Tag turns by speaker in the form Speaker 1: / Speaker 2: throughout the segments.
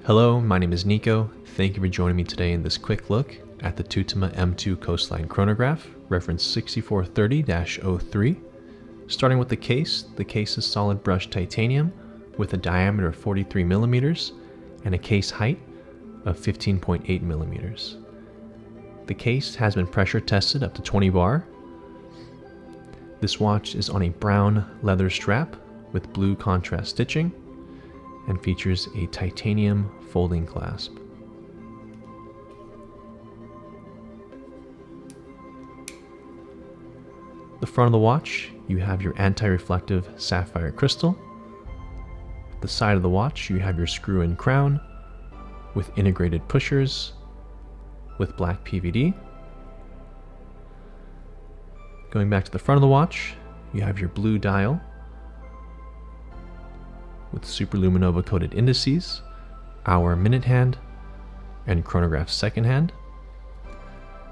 Speaker 1: Hello, my name is Nico. Thank you for joining me today in this quick look at the Tutima M2 Coastline Chronograph, reference 6430-03. Starting with the case is solid brushed titanium with a diameter of 43 millimeters and a case height of 15.8 millimeters. The case has been pressure tested up to 20 bar. This watch is on a brown leather strap with blue contrast stitching and features a titanium folding clasp. The front of the watch, you have your anti-reflective sapphire crystal. At the side of the watch, you have your screw-in crown with integrated pushers with black PVD. Going back to the front of the watch, you have your blue dial with superluminova coated indices, hour minute hand, and chronograph second hand.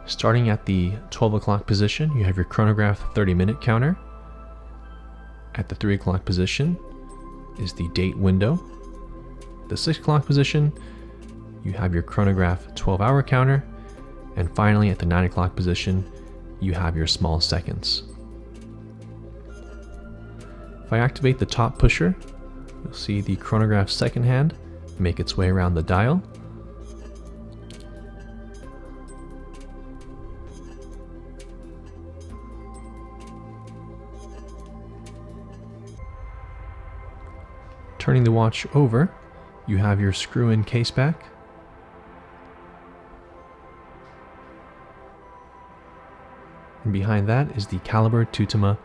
Speaker 1: Starting at the 12 o'clock position, you have your chronograph 30-minute counter. At the 3 o'clock position is the date window. The 6 o'clock position, you have your chronograph 12-hour counter. And finally, at the 9 o'clock position, you have your small seconds. If I activate the top pusher, you'll see the chronograph second hand make its way around the dial. Turning the watch over, you have your screw-in case back. And behind that is the caliber Tutima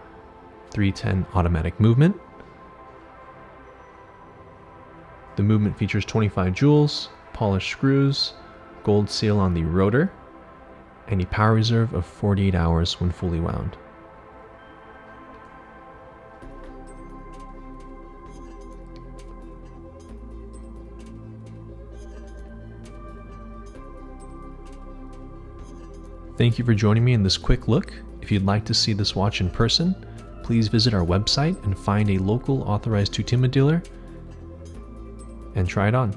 Speaker 1: 310 automatic movement. The movement features 25 jewels, polished screws, gold seal on the rotor, and a power reserve of 48 hours when fully wound. Thank you for joining me in this quick look. If you'd like to see this watch in person, please visit our website and find a local authorized Tutima dealer and try it on.